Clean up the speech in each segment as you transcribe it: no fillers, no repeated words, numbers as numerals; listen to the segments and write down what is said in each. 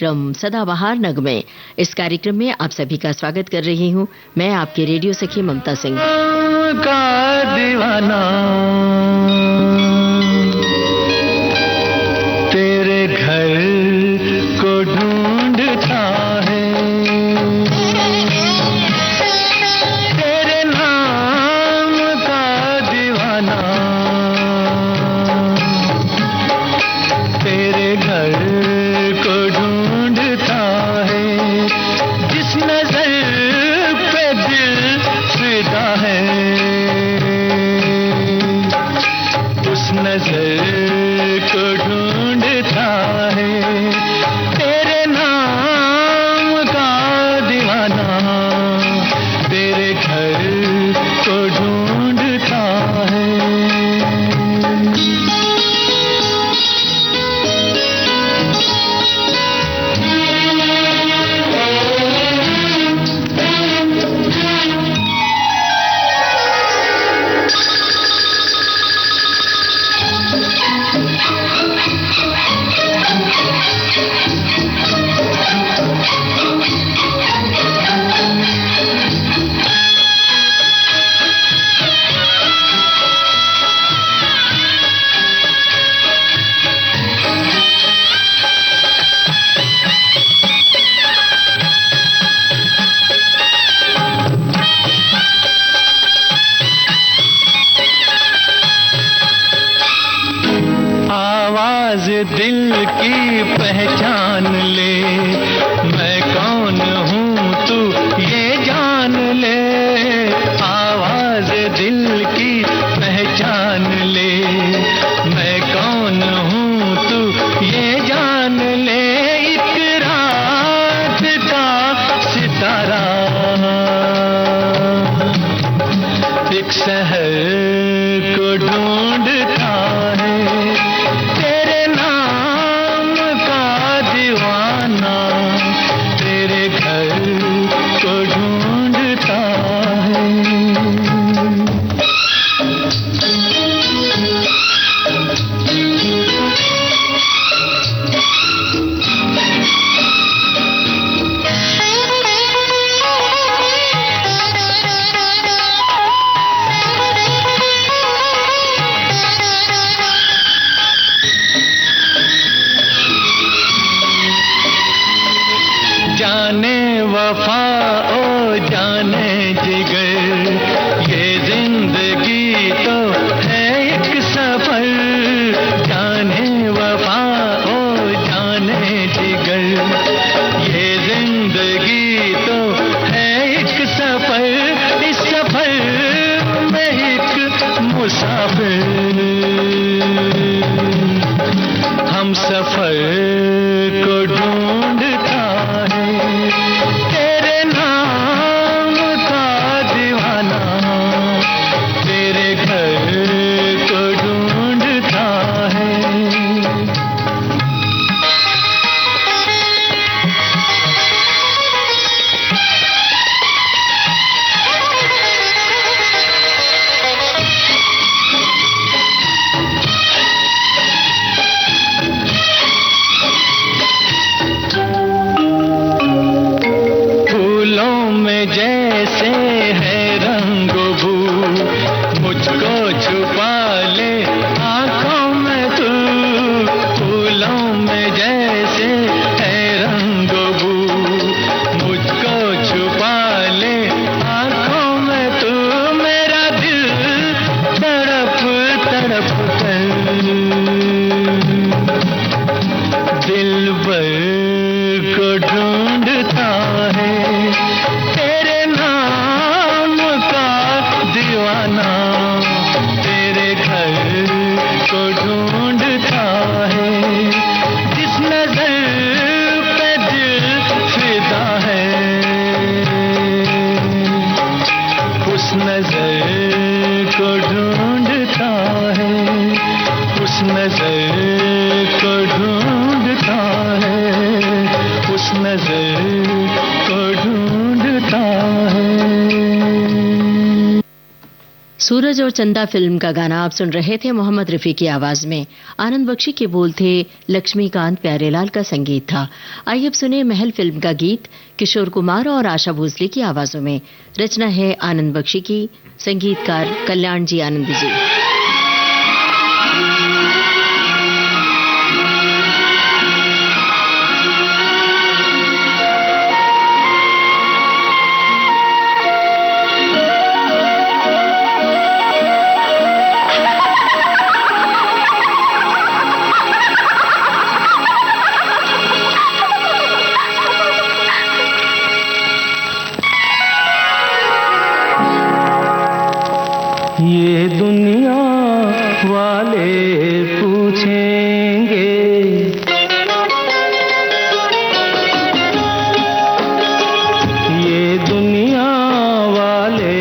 कार्यक्रम सदाबहार नगमे। इस कार्यक्रम में आप सभी का स्वागत कर रही हूं मैं, आपके रेडियो सखी ममता सिंह। का दीवाना तेरे घर को ढूंढता है, तेरे नाम का दीवाना तेरे घर को ढूंढता है। जिस नजर पे दिल फिदा है, उस नजर को ढूंढता है। तेरे नाम का दीवाना तेरे घर को ढूंढता है। आवाज दिल की पहचान ले, मैं कौन हूँ तू ये जान ले। आवाज दिल की पहचान ले, मैं कौन हूँ तू ये जान ले। एक रात का सितारा एक शहर को ढूंढता है। तेरे नाम का दीवाना तेरे घर को ढूंढता है। जाने वफा ओ जाने जिगर, ये जिंदगी तो है एक सफर। जाने वफा ओ जाने जिगर, ये जिंदगी तो है एक सफर। इस सफर में एक मुसाफिर हम सफर को ढूंढता है। तेरे नाम का दीवाना तेरे घर को ढूंढता है। जैसे है रंग बू, मुझको छुपा ले आंखों में तू। फूलों में जैसे है रंग बू, मुझको छुपा ले आंखों में तू। मेरा दिल तड़प तड़प कर दिलबर को ढूंढता है। तेरे नाम का दीवाना तेरे घर को ढूंढता है। जिस नजर पे दिल फिदा है, उस नजर को ढूंढता है। उस नजर को ढूंढता है, उस नजर को ढूंढता है। सूरज और चंदा फिल्म का गाना आप सुन रहे थे मोहम्मद रफी की आवाज में। आनंद बख्शी के बोल थे, लक्ष्मीकांत प्यारेलाल का संगीत था। आइए अब सुने महल फिल्म का गीत किशोर कुमार और आशा भोसले की आवाजों में। रचना है आनंद बख्शी की, संगीतकार कल्याण जी आनंद जी। ये दुनिया वाले पूछेंगे, ये दुनिया वाले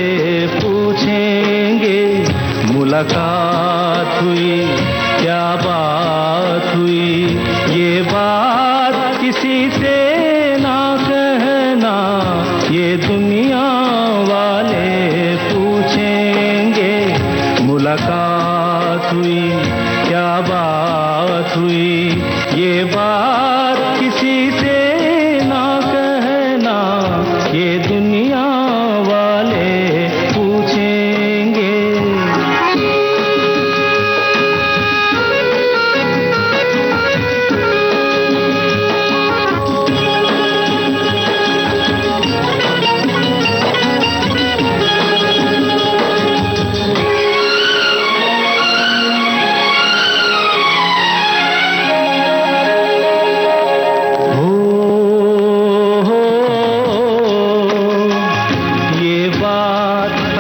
पूछेंगे, मुलाकात हुई क्या बात हुई, ये बात किसी से ना कहना, ये दुनिया वाले पूछेंगे, मुलाकात हुई क्या बात हुई, ये बात किसी से ना कहना, ये दुनिया वाले पूछेंगे।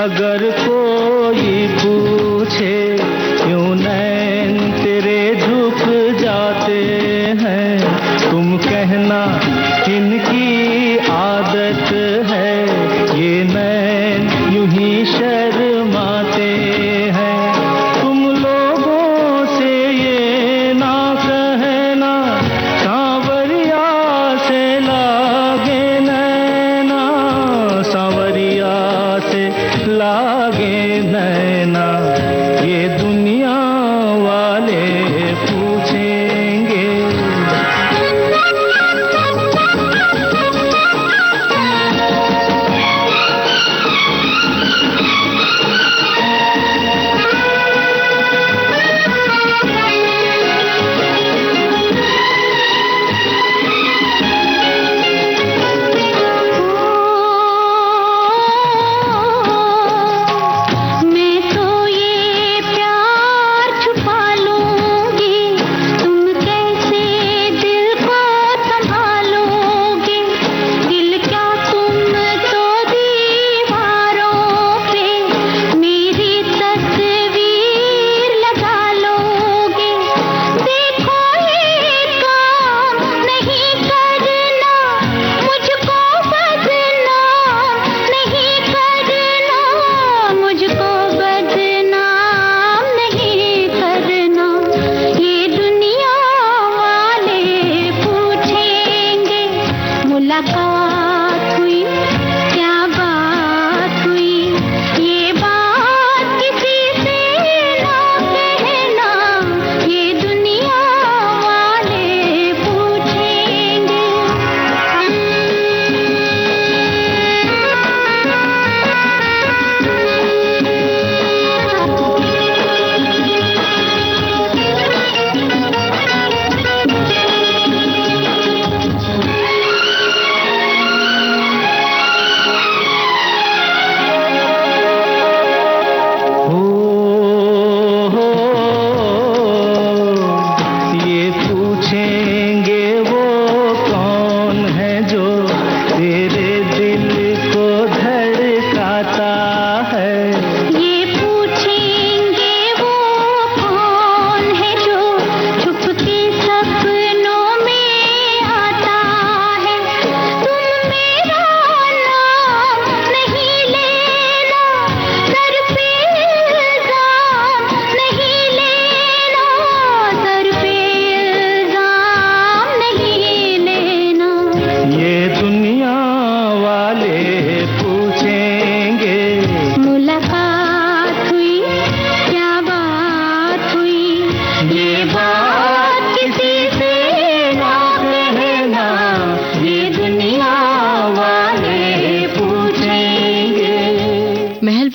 अगर कोई पूछे क्यों नैन तेरे झुक जाते हैं, तुम कहना इनकी आदत है, ये नैन यूं ही शर्माते हैं, तुम लोगों से ये ना कहना, सांवरिया से लागे नैना, सांवरिया से लागे नैना, ये दुनिया वाले पूछेंगे।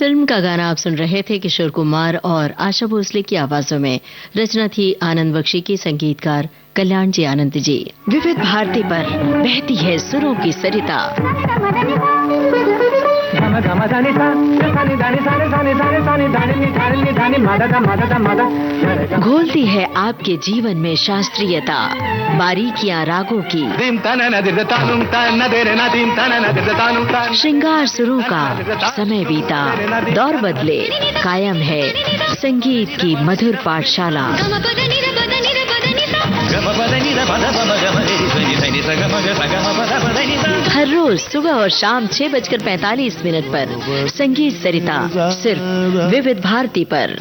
फिल्म का गाना आप सुन रहे थे किशोर कुमार और आशा भोसले की आवाजों में। रचना थी आनंद बख्शी की, संगीतकार कल्याण जी आनंद जी। विविध भारती पर बहती है सुरों की सरिता। घोलती है आपके जीवन में शास्त्रीयता, बारीकियां रागों की, श्रृंगार सुरों का। समय बीता, दौर बदले, कायम है संगीत की मधुर पाठशाला। हर रोज सुबह और शाम 6:45 पर संगीत सरिता, सिर्फ विविध भारती पर।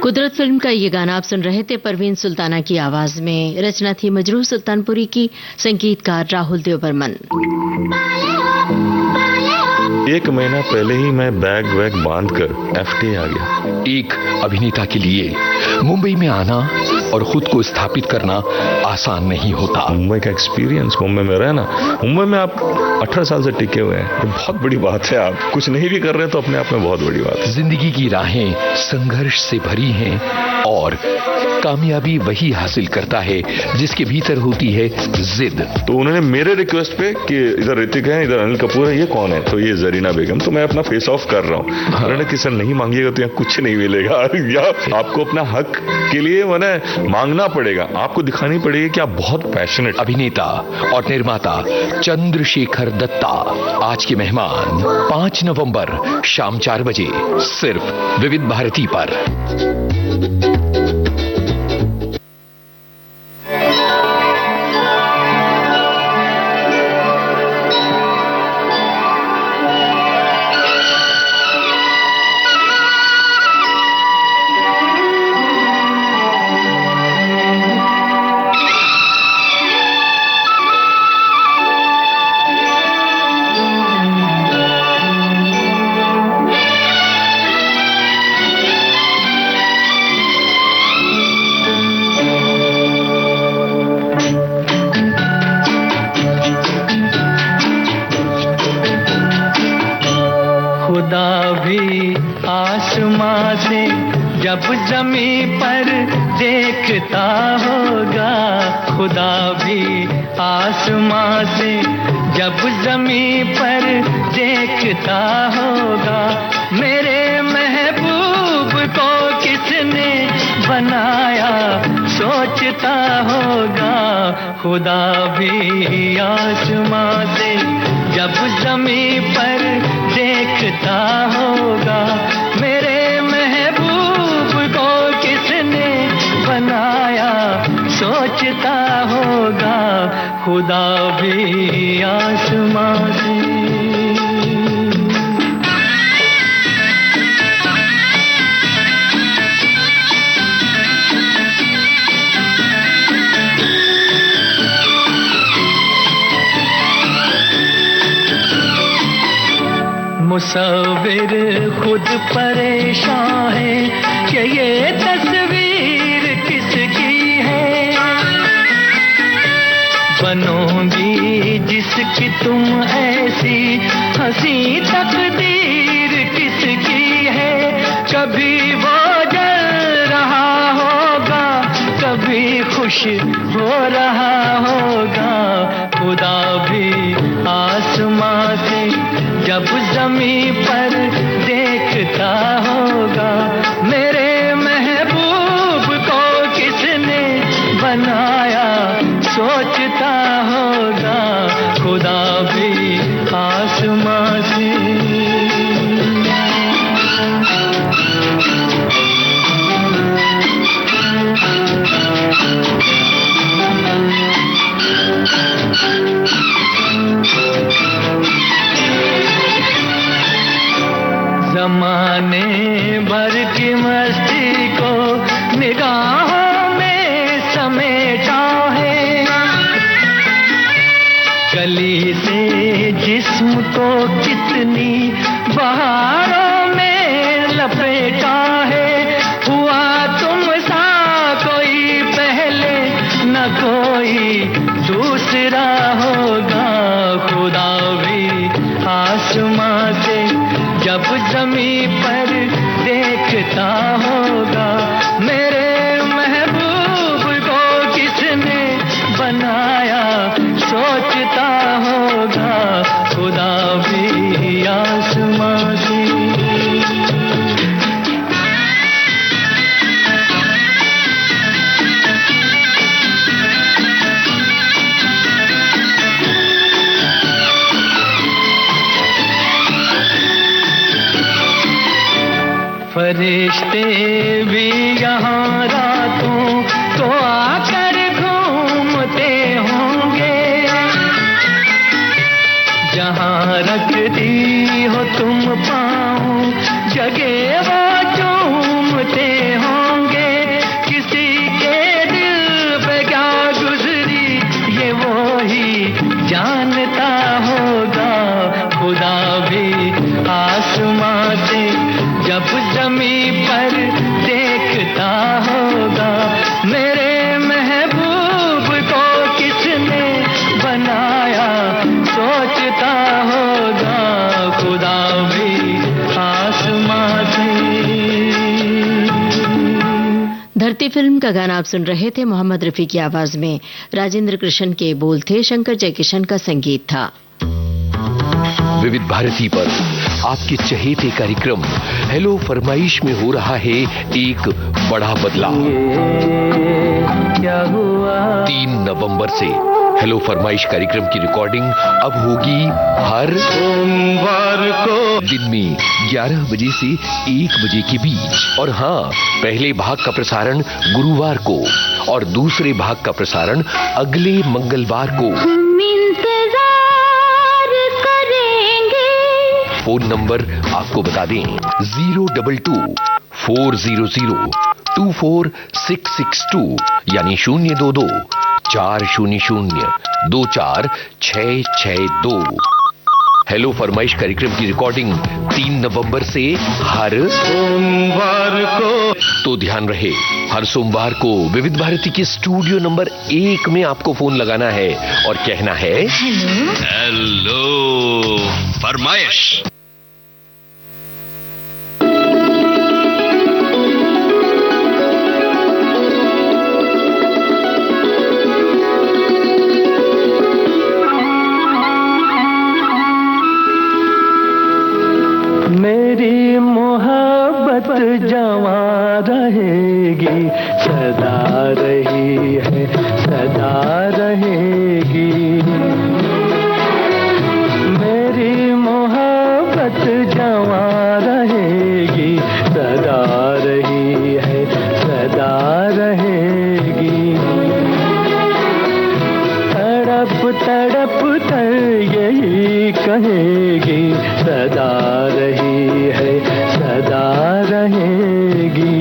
कुदरत फिल्म का ये गाना आप सुन रहे थे परवीन सुल्ताना की आवाज में। रचना थी मजरूह सुल्तानपुरी की, संगीतकार राहुल देवबर्मन। 1 महीना पहले ही मैं बैग वैग बांध कर एफटी आ गया। एक अभिनेता के लिए मुंबई में आना और खुद को स्थापित करना आसान नहीं होता। मुंबई का एक्सपीरियंस, मुंबई में रहना, मुंबई में आप 18 साल से टिके हुए हैं, ये बहुत बड़ी बात है। आप कुछ नहीं भी कर रहे हैं तो अपने आप में बहुत बड़ी बात है। जिंदगी की राहें संघर्ष से भरी हैं और कामयाबी वही हासिल करता है जिसके भीतर होती है जिद। तो उन्होंने मेरे रिक्वेस्ट पे कि इधर ऋतिक है, इधर अनिल कपूर है, ये कौन है? तो ये जरीना बेगम। तो मैं अपना फेस ऑफ कर रहा हूँ। उन्होंने कि सर नहीं मांगिएगा तो यहाँ कुछ नहीं मिलेगा, या आपको अपना हक के लिए मैंने मांगना पड़ेगा, आपको दिखानी पड़ेगी कि आप बहुत पैशनेट। अभिनेता और निर्माता चंद्रशेखर दत्ता आज के मेहमान 5 नवंबर शाम 4 बजे सिर्फ विविध भारती पर। जब ज़मीं पर देखता होगा, खुदा भी आसमां से जब ज़मीं पर देखता होगा, मेरे महबूब को किसने बनाया सोचता होगा। खुदा भी आसमां से जब ज़मीं पर देखता होगा, मेरे बनाया सोचता होगा। खुदा भी आसमां से। मुसव्विर खुद परेशान है कि ये तस्वीर किसकी है, बनोगी जिसकी तुम ऐसी हंसी तकदीर किसकी है। कभी वो जल रहा होगा, कभी खुश हो रहा होगा। खुदा भी आसमां से जब ज़मीं पर देखता होगा, मेरे महबूब को किसने बनाया सोचता होगा। खुदा भी आसमां से। ज़माने भर की मस्ती को निगाहों में समेटा है, कली से जिस्म को कितनी बहारों में लपेटा है। हुआ तुम सा कोई पहले न कोई दूसरा होगा। खुदा भी आसमां से जब ज़मीं पर देखता होगा, मेरे महबूब को किसने बनाया सोचता होगा। खुदा भी आसमां से। फरिश्ते भी यहाँ रातों को आकर घूमते होंगे, जहाँ रखती हो तुम पाँव जगह वो चूमते होंगे। जब जमी पर देखता होगा मेरे महबूब को किसने बनाया, सोचता होगा खुदा भी आसमां से। धरती फिल्म का गाना आप सुन रहे थे। मोहम्मद रफी की आवाज में राजेंद्र कृष्ण के बोल थे, शंकर जयकिशन का संगीत था। विविध भारती पर आपके चहेते कार्यक्रम हेलो फरमाइश में हो रहा है एक बड़ा बदलाव। क्या हुआ? 3 नवंबर से हेलो फरमाइश कार्यक्रम की रिकॉर्डिंग अब होगी हर सोमवार को दिन में 11 बजे से 1 बजे के बीच। और हाँ, पहले भाग का प्रसारण गुरुवार को और दूसरे भाग का प्रसारण अगले मंगलवार को। फोन नंबर आपको बता दें 022-400-24662 यानी 022-400-24662। हेलो फरमाइश कार्यक्रम की रिकॉर्डिंग 3 नवंबर से हर सोमवार को। तो ध्यान रहे, हर सोमवार को विविध भारती के स्टूडियो नंबर 1 में आपको फोन लगाना है और कहना है हेलो फरमाइश। मेरी मोहब्बत जवां रहेगी, सदा रही है, सदा रहेगी। मेरी मोहब्बत जवां रहेगी, सदा रही है, सदा रहेगी। तड़प तड़प कर यही कहेगी, सदा रही है, सदा रहेगी।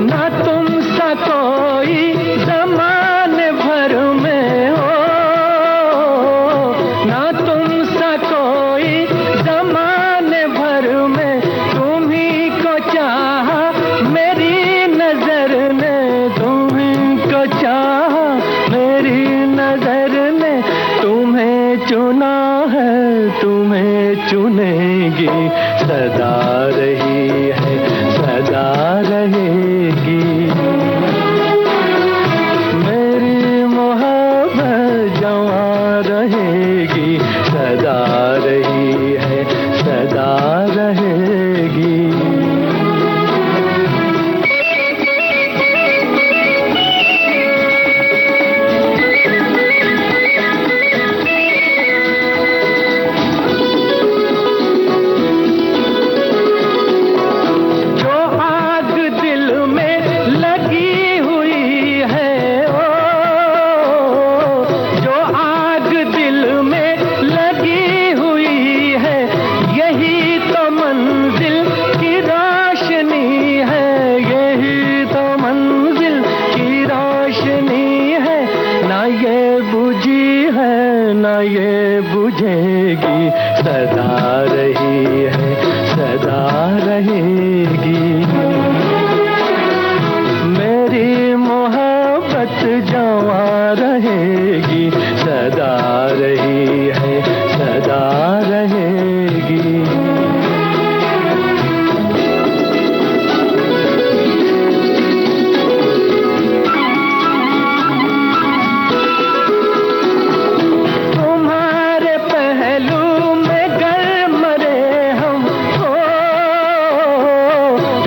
ना तुम सा कोई ज़माने भर में हो, ना तुम सा कोई ज़माने भर में, तुम्ही को चाहा मेरी नजर ने, तुम्ही को चाहा मेरी नजर ने। तुम्हें चुना है, तुम्हें चुनेगी, सदा रही है, सदा रहेगी। मेरी मोहब्बत जवां रहेगी, सदा रही है, सदा रहेगी। जो आग दिल में लगी हुई है, ओ, जो आग दिल में लगी हुई है, यही तो मंजिल की रोशनी है, यही तो मंजिल की रोशनी है। ना ये बुझी है, ना ये बुझेगी, सदा रही है, सदा रहेगी। मेरी मोहब्बत जवां रहेगी, सदा रही है, सदा रहेगी। तुम्हारे पहलू में गर मरे हम, हो,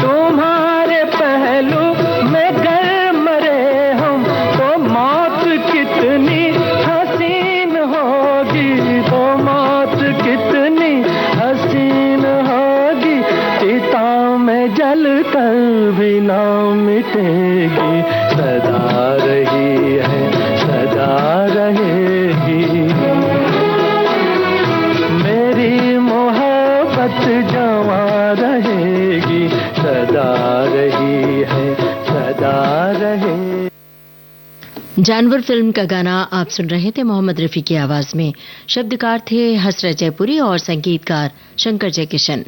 तुम्हारे पहलू में गर मरे हम, तो मौत कितनी हसीन होगी। जानवर फिल्म का गाना आप सुन रहे थे मोहम्मद रफी की आवाज में। शब्दकार थे हसरत जयपुरी और संगीतकार शंकर जयकिशन।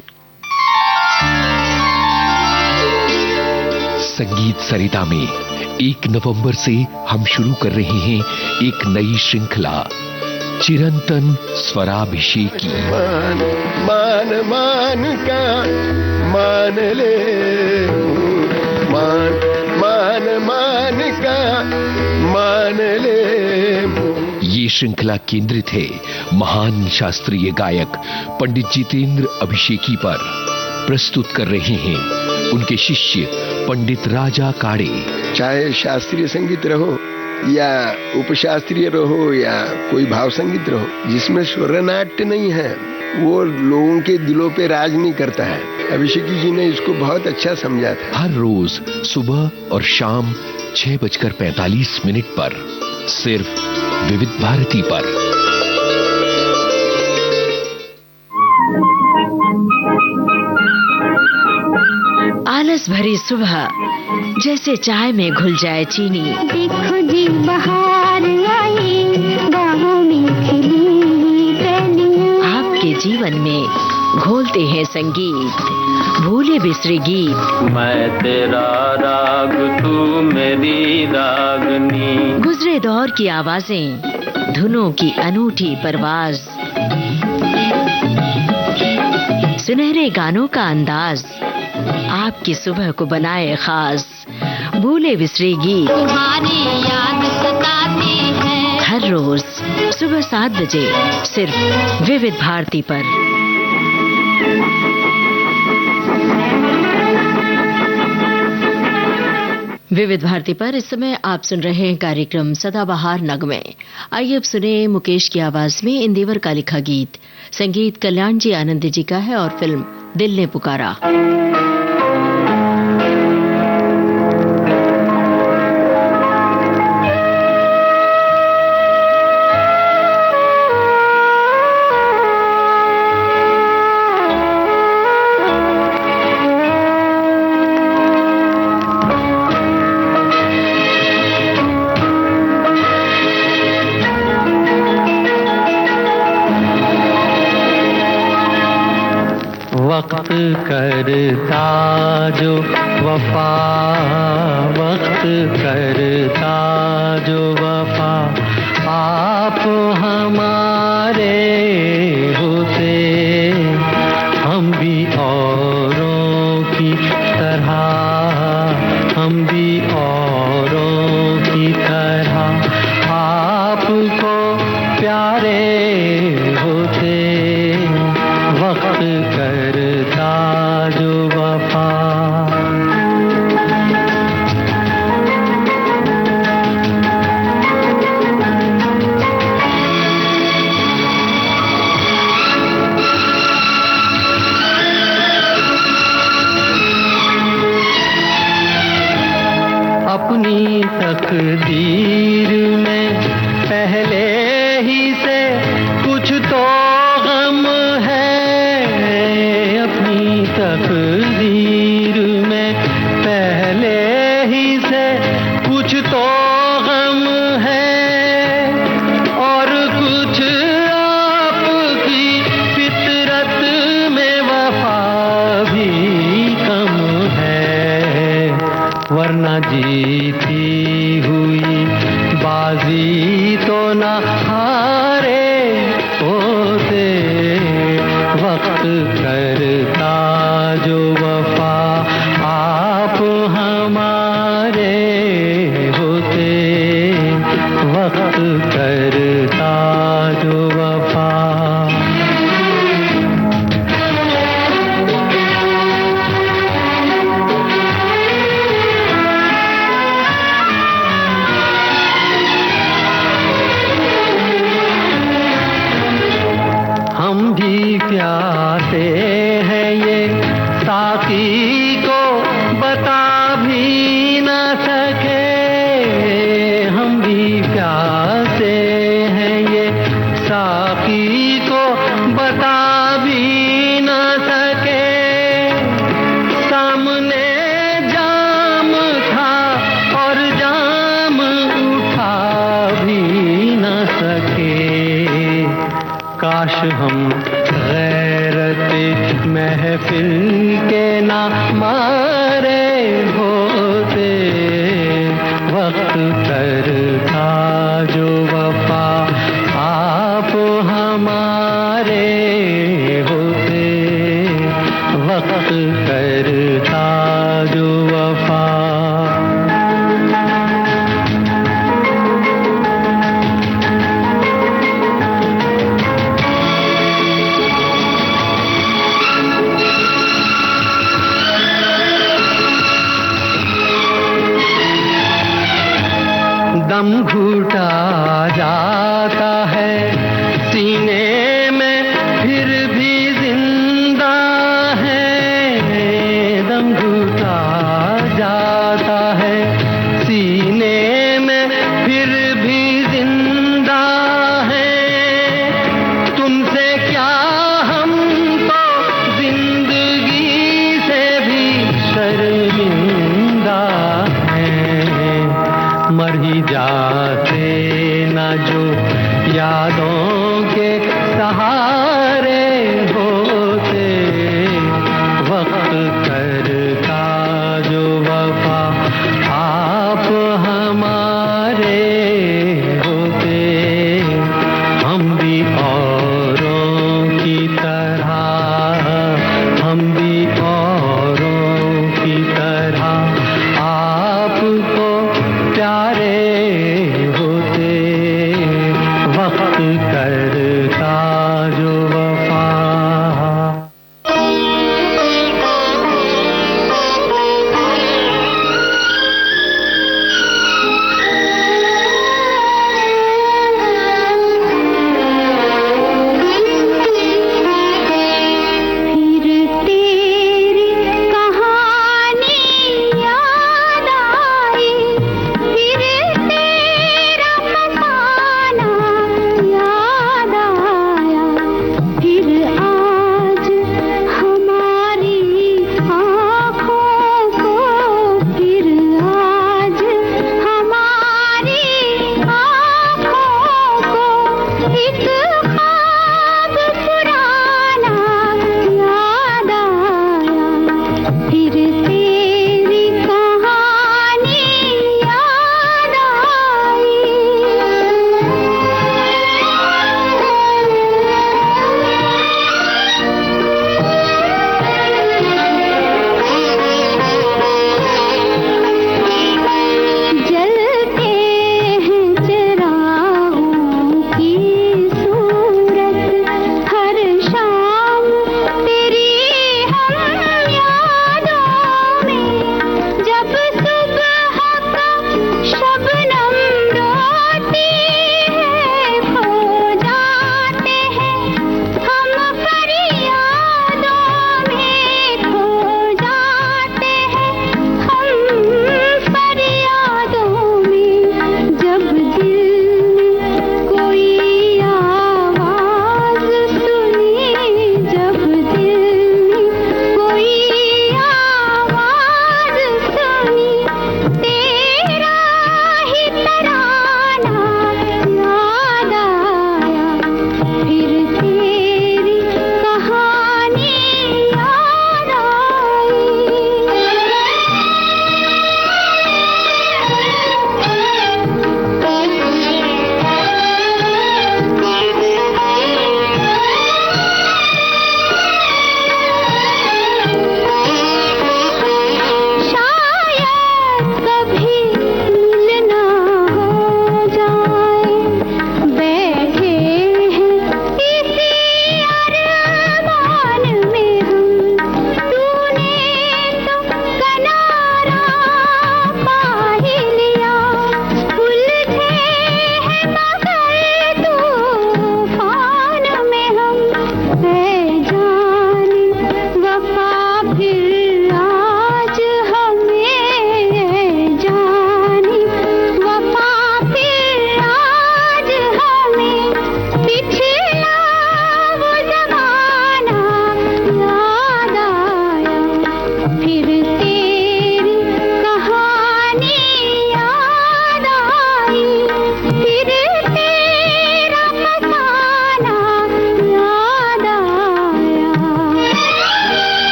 संगीत सरिता में 1 नवंबर से हम शुरू कर रहे हैं एक नई श्रृंखला, चिरंतन स्वराभिषेकी। मान मान मान का मान ले, मान मान मान का मान ले। ये श्रृंखला केंद्रित है महान शास्त्रीय गायक पंडित जितेंद्र अभिषेकी पर। प्रस्तुत कर रहे हैं उनके शिष्य पंडित राजा काड़े। चाहे शास्त्रीय संगीत रहो या उपशास्त्रीय रहो या कोई भाव संगीत रहो, जिसमें स्वर नाट्य नहीं है वो लोगों के दिलों पे राज नहीं करता है। अभिषेकी जी ने इसको बहुत अच्छा समझा था। हर रोज सुबह और शाम 6:45 पर सिर्फ विविध भारती पर। आलस भरी सुबह जैसे चाय में घुल जाए चीनी। देखो जी बहार आई, बाहों में खिली कलियां। आपके जीवन में घोलते हैं संगीत, भूले बिसरे गीत। मैं तेरा राग तू मेरी रागनी। गुजरे दौर की आवाजें, धुनों की अनूठी परवाज, सुनहरे गानों का अंदाज आपकी सुबह को बनाए खास। भूले बिसरे गीत तुम्हारी याद सताती है। हर रोज सुबह 7 बजे सिर्फ विविध भारती पर। विविध भारती पर इस समय आप सुन रहे हैं कार्यक्रम सदाबहार नगमे। आइए अब सुने मुकेश की आवाज में इंदिवर का लिखा गीत। संगीत कल्याण जी आनंद जी का है और फिल्म दिल ने पुकारा। वक्त करता जो वफा, वक्त करता जो वफा, आप हमारे होते हम भी औरों की तरह, हम भी औरों की तरह आपको प्यारे होते। वक्त करता जो वफा। अपनी तकदीर में पहले ही से कुछ तो गम है। अपनी तकदीर में पहले ही से कुछ तो गम है, और कुछ आपकी फितरत में वफा भी कम है। वरना जीती हुई बाजी तो ना हारे होते। वक्त करता जो वफा, आप हमारे होते। वक्त करता जो वफा। हम गैरत महफिल के ना मारे होते, वक्त करता जो वफा आप हमारे होते, वक्त करता जो वफा। दम घुटा जाता है सीने में फिर भी जिंदा है, दम घुटा जाता है सीने में फिर भी जिंदा है। तुमसे क्या हम तो जिंदगी से भी शर्मिंदा हैं, मर ही जाते ना जो यादों के सहारे होते, वक्त करता जो वफा आप हमारे होते, हम भी औरों की तरह, हम भी औरों की तरह आपको प्यारे होते, वक्त करता जो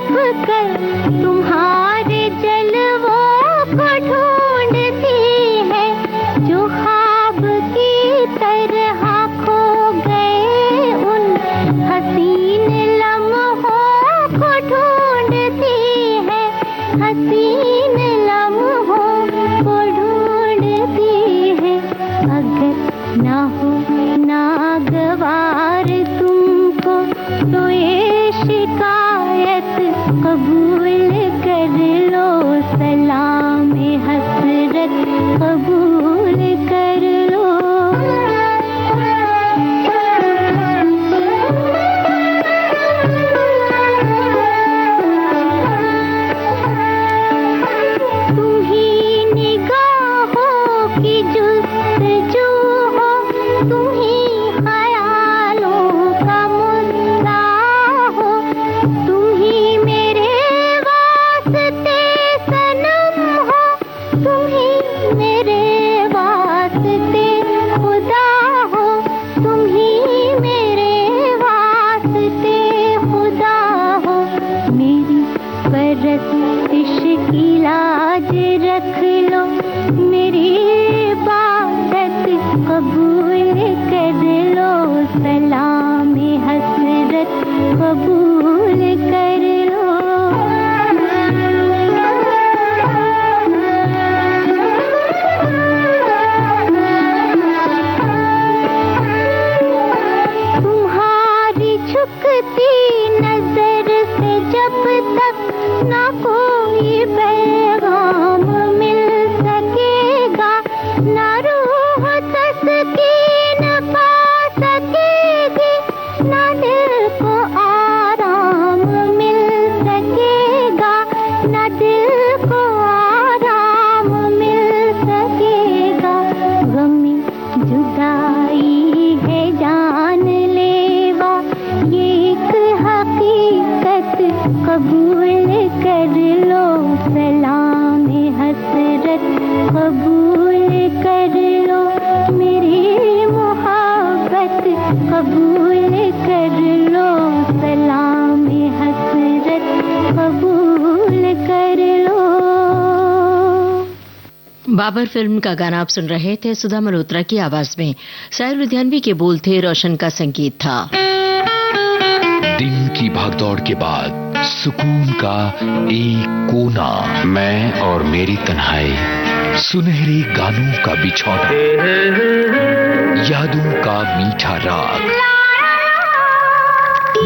छिप कर तुम्हारे जलवों को ढूंढती है, जो ख्वाब की तरह खो गए उन हसीन लम्हों को ढूंढती है, हसीन लम्हों को ढूंढती है। अगर ना हो नागवार तुमको तो ये शिकायत कबूल कर लो, सलाम हसरत कबूल कर लो। तुम ही निगाहों की जुस्तजू हो, तुम ही ख्यालों का मुद्दा हो, तुम ही मेरे वास्ते सनम हो, तुम ही मेरे वास्ते खुदा हो, तुम ही मेरे वास्ते खुदा हो। मेरी परस्तिश की लाज रख लो, मेरी इबादत कबूल कर लो, सलाम हसरत कबूल कर लो। तुम्हारी झुकती नजर से जब तक ना कोई पैगाम मिल सकेगा, ना रूह तस्कीन पा सकेगी, ना दिल को आराम मिल सकेगा, ना दिल को आराम मिल सकेगा। गमी जुदाई है जानलेवा, ये एक हकीकत कबूल कर लो, सलाम हसरत कबूल कर लो, मेरी मोहब्बत कबूल कर लो, सलाम हसरत कबूल कर लो। बाबर फिल्म का गाना आप सुन रहे थे, सुधा मल्होत्रा की आवाज में। साहिर लुधियानवी के बोल थे, रोशन का संगीत था। दिन की भागदौड़ के बाद सुकून का एक कोना, मैं और मेरी तन्हाई, सुनहरे गानों का बिछौना, यादों का मीठा राग,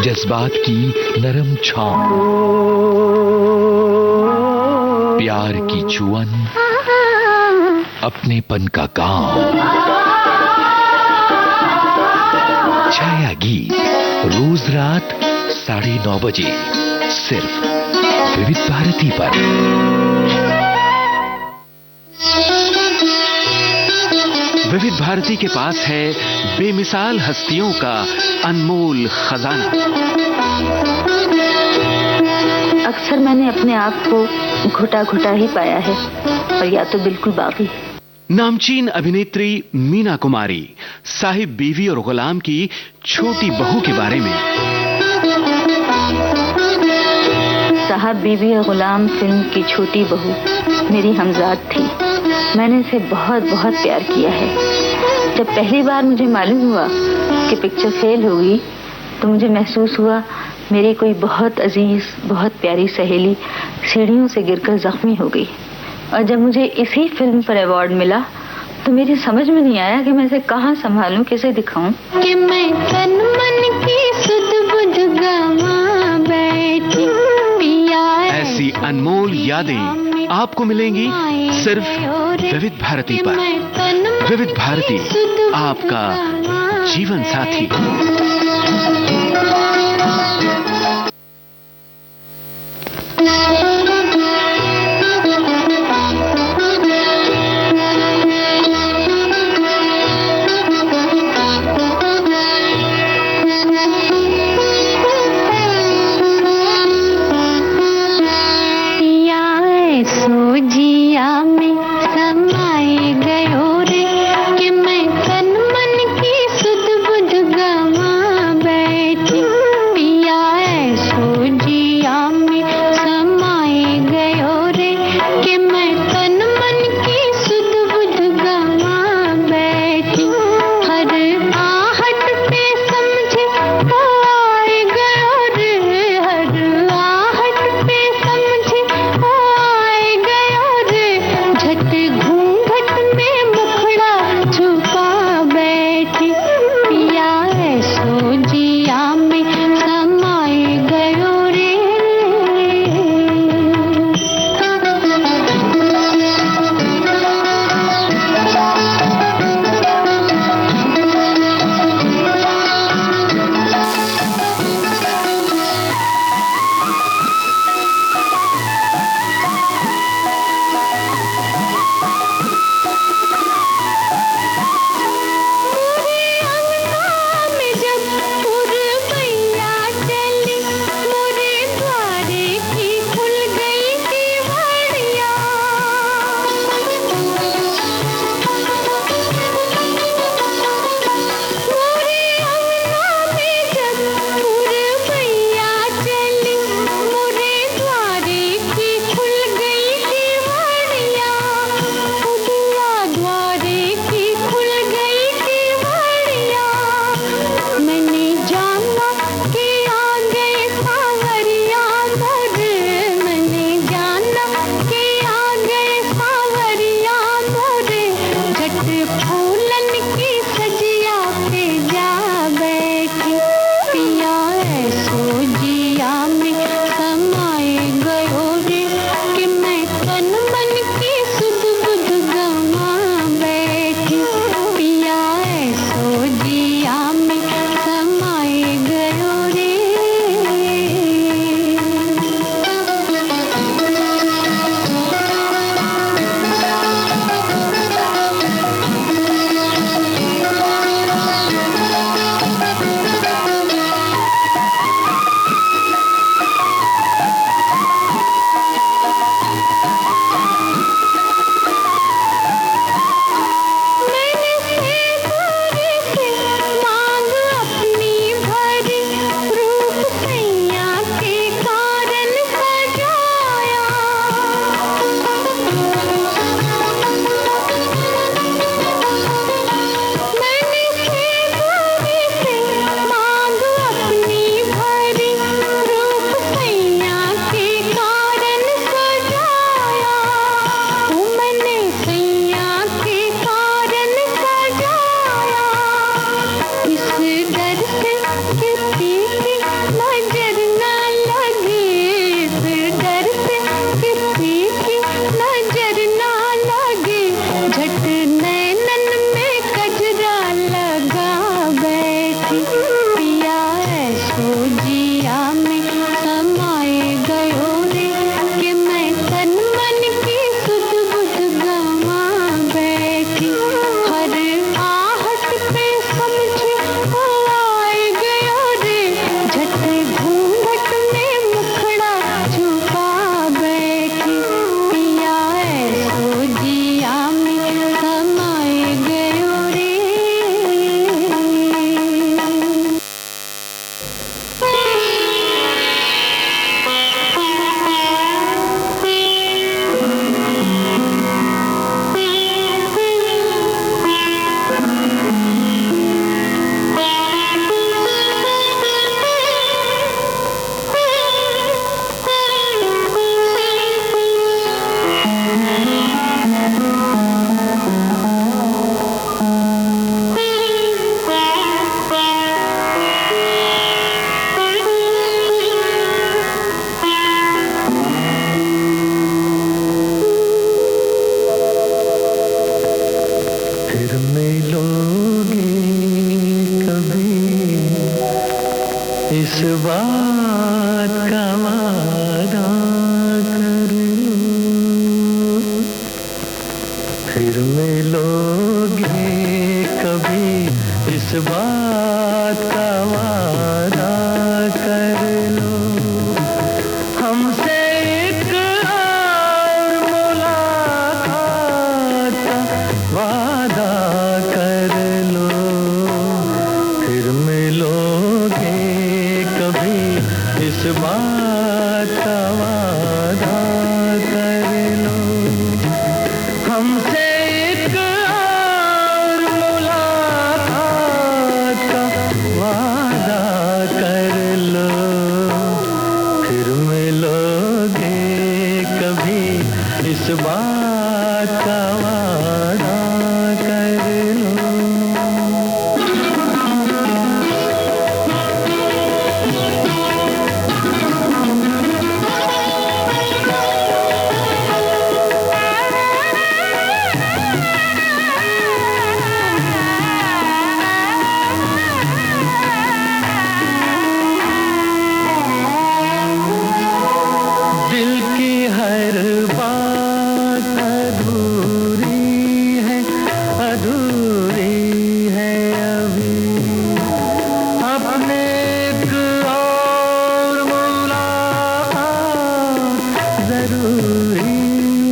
जज्बात की नरम छांव, प्यार की चुअन, अपनेपन का काम, छाया गीत रोज रात 9:30 बजे सिर्फ विविध भारती पर। विविध भारती के पास है बेमिसाल हस्तियों का अनमोल खजाना। अक्सर मैंने अपने आप को घुटा घुटा ही पाया है, और या तो बिल्कुल बागी। नामचीन अभिनेत्री मीना कुमारी साहिब बीवी और गुलाम की छोटी बहू के बारे में। साहब बीवी और गुलाम फिल्म की छोटी बहू मेरी हमजाद थी। मैंने इसे बहुत बहुत प्यार किया है। जब पहली बार मुझे मालूम हुआ कि पिक्चर फेल होगी, तो मुझे महसूस हुआ मेरी कोई बहुत अजीज, बहुत प्यारी सहेली सीढ़ियों से गिरकर जख्मी हो गई। और जब मुझे इसी फिल्म पर अवार्ड मिला, तो मेरी समझ में नहीं आया कि मैं इसे कहाँ संभालूं, कैसे दिखाऊं। कि मैं तन मन की सुध बुध गवा बैठी पिया। ऐसी अनमोल यादें आपको मिलेंगी सिर्फ विविध भारती पर। विविध भारती, आपका जीवन साथी। समाए गयो रे कि मैं तन मन की सुध बुध गवा इस बात का वादा कर लो, हमसे एक और मुलाकात का वादा कर लो, फिर मिलोगे कभी इस बात का वादा कर लो, हमसे एक और मुलाकात का वादा कर लो, फिर मिलोगे कभी इस बात का वादा कर लो। दिल की हर बात अधूरी है अभी, अपने एक और मुलाकात जरूरी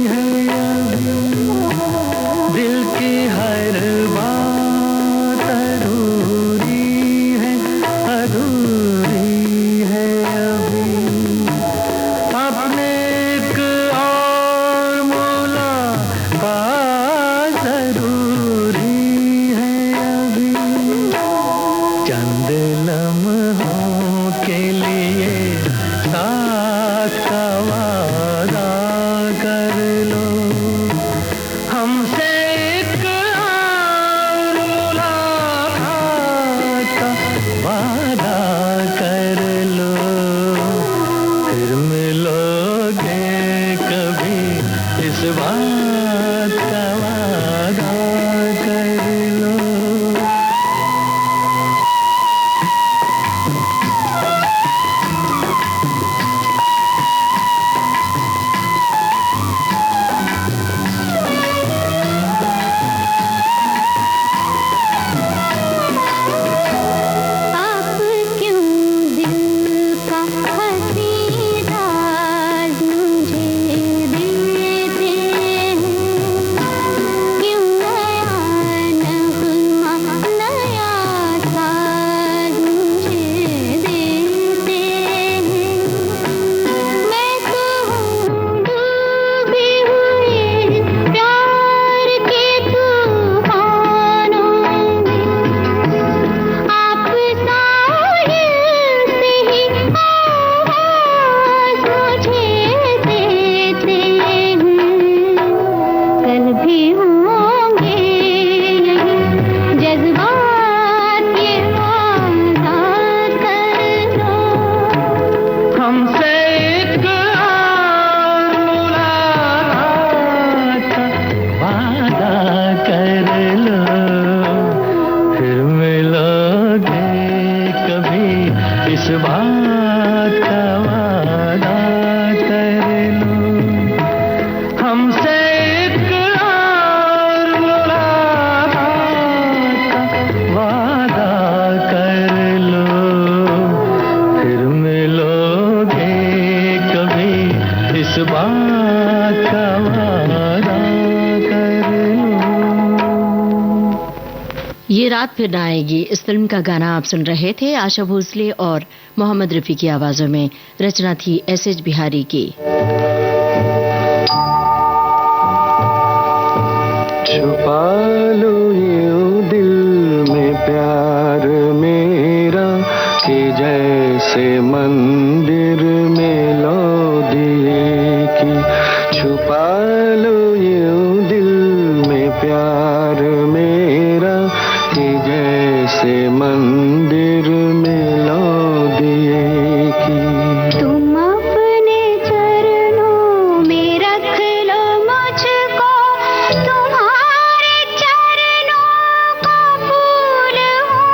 है अभी, दिल की हर बात अधूरी है अभी, अपने एक और मुलाकात जरूरी है अभी, चंद लम्हों के लिए साथ का वादा कर लो, हमसे एक और मुलाकात का वादा कर लो, फिर मिलोगे कभी इस बात का वादा कर लो। आप क्यों दिल का हंसी राज मुझे देते हैं, क्यों नया नगमा नया साज मुझे देते हैं, मैं तो हूँ डूबी हुई प्यार के तूफानों में, आप साहिल से ही आवाज़ मुझे देते हैं, कल भी होंगे यही जज्बात ये वादा कर लो, हमसे एक और मुलाकात का वादा कर लो, फिर मिलोगे कभी इस बात का वादा कर लो, हमसे एक और मुलाकात का वादा कर लो, फिर मिलोगे कभी इस बात का वादा कर लो। ये रात फिर ना आएगी, इस फिल्म का गाना आप सुन रहे थे आशा भोसले और मोहम्मद रफी की आवाजों में। रचना थी एस.एच. बिहारी की। छुपा लो यूं दिल में प्यार मेरा, कि जैसे मंदिर में लो दिए की, छुपा लो यूं दिल में प्यार मेरा, कि जैसे मंदिर में लो दिए की। तुम अपने चरणों में रख लो मुझको, तुम्हारे चरणों का फूल हूँ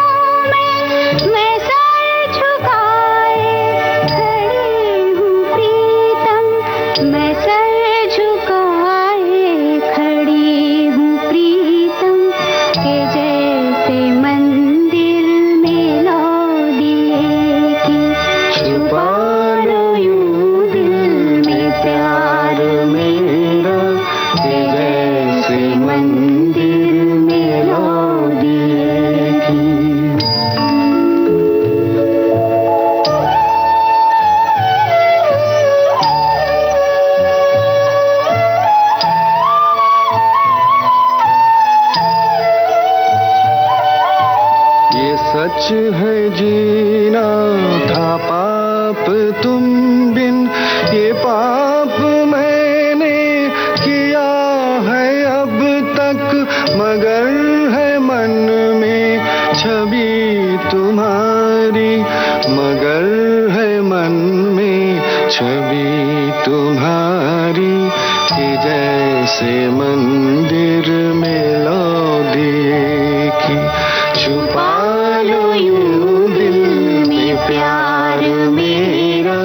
मैं सर झुकाए खड़ी हूँ प्रीतम, मैं सर झुकाए खड़ी हूँ प्रीतम, के जैसे मंदिर छवि तुम्हारी कि जैसे मंदिर में लो देखी, छुपा लो यूं दिल में प्यार मेरा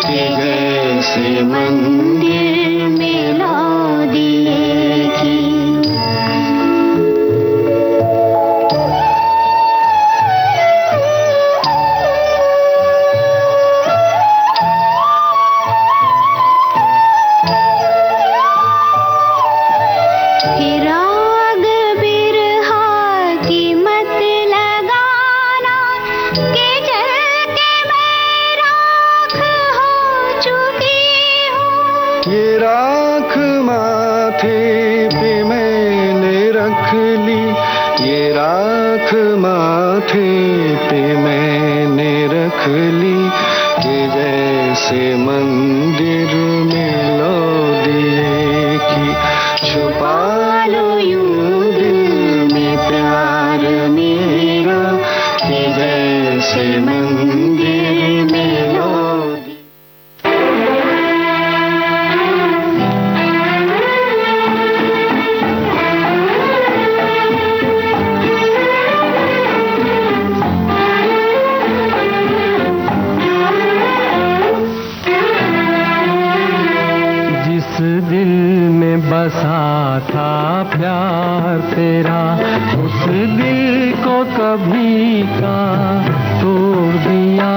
कि जैसे मंदिर में लो देखी। माथे पे मैंने रख ली कि जैसे मंदिर में लो देखी, छुपा लो यूं दिल में प्यार मेरा कि जैसे मंदिर में लो। बसा था प्यार तेरा, उस दिल को कभी का तोड़ दिया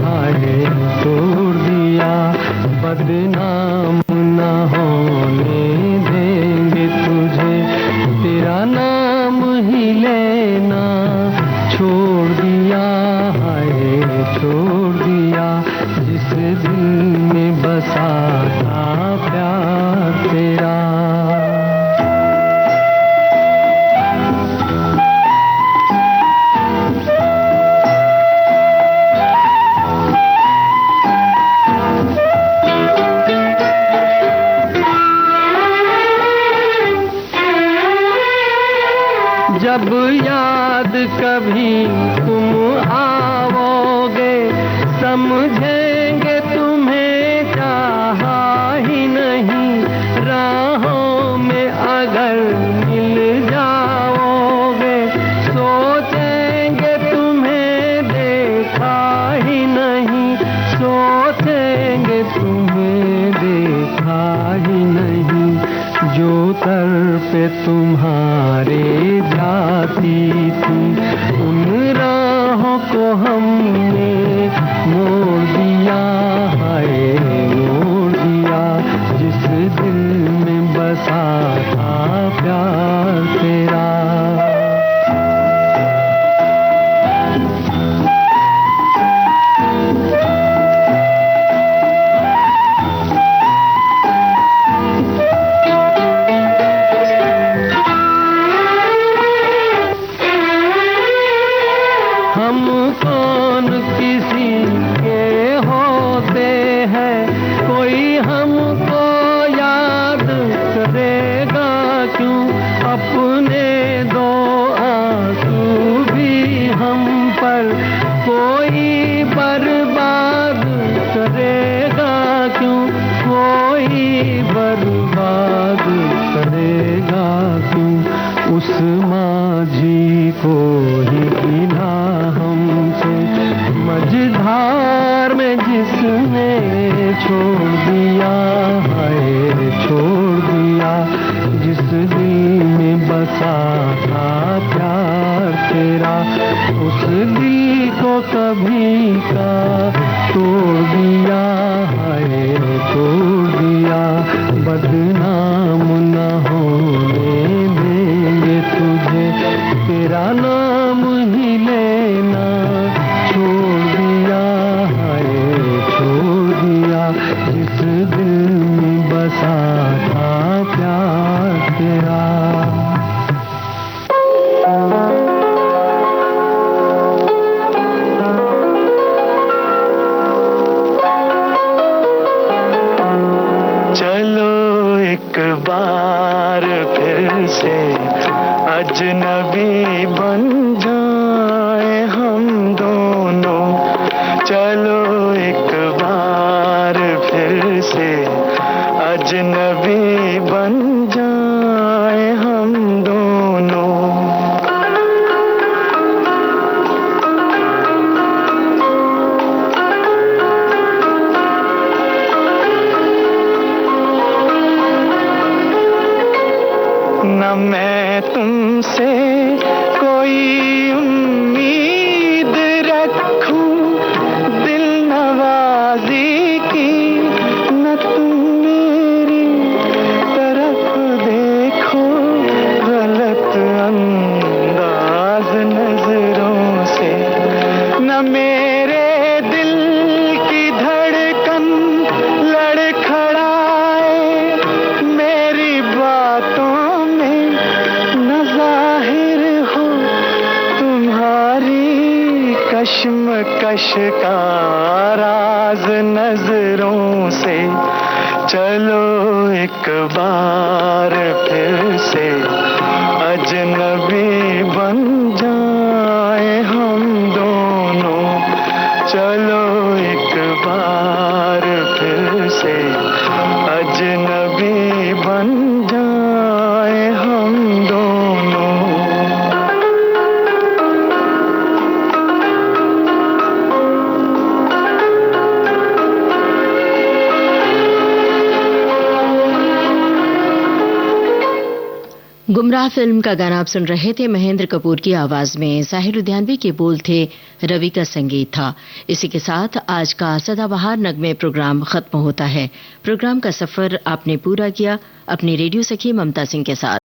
है, तोड़ दिया। बदनाम न होने देंगे तुझे, तेरा नाम ही लेना छोड़ दिया है, छोड़ दिया। जिस दिल में बसा था प्यार तेरा। जब याद कभी तुम आओगे, समझेंगे तुम्हें चाहा ही नहीं। राहों में अगर मिल जाओगे, सोचेंगे तुम्हें देखा ही नहीं, सोचेंगे तुम्हें देखा ही नहीं। जो तरफ़े तुम्हारे जाती थी, उन राहों को हमने मोड़ दिया है, मोड़ दिया। जिस दिल में बसा था प्यार तेरा। हम कौन किसी के होते हैं, कोई हमको याद करेगा क्यों। अपने दो आंसू भी हम पर कोई बर्बाद करेगा क्यों, कोई बर्बाद करेगा क्यों। उस माझी को ही गिला हमसे, मझधार में जिसने छोड़ दिया है, छोड़ दिया। जिस दिल में बसा था प्यार तेरा, उस दिल को कभी का तोड़ दिया है, तोड़ दिया। बदनाम न होने देंगे तुझे, तेरा नाम ही लेना छोड़ दिया है, छोड़ दिया। जिस दिल में बसा था प्यार तेरा। चलो एक बार फिर से अजनबी बन जाए हम दोनों, चलो एक बार फिर से अजनबी बन जाए हम दोनों। न मैं तुमसे कोई उम्मीद रखूं दिल नवाजी की, न तुम मेरी तरफ देखो गलत अंदाज नजरों से। न मेरे दिल की धड़कन लड़खड़ाए मेरी बातों कश्मकश का राज नजरों से। चलो एक बार फिर से अजनबी बन जाए हम दोनों। चलो एक बार फिर से अजनबी बन जाए हम दोनों। गुमराह फिल्म का गाना आप सुन रहे थे महेंद्र कपूर की आवाज में। साहिर लुधियानवी के बोल थे, रवि का संगीत था। इसी के साथ आज का सदाबहार नगमे प्रोग्राम खत्म होता है। प्रोग्राम का सफर आपने पूरा किया अपनी रेडियो सखी ममता सिंह के साथ।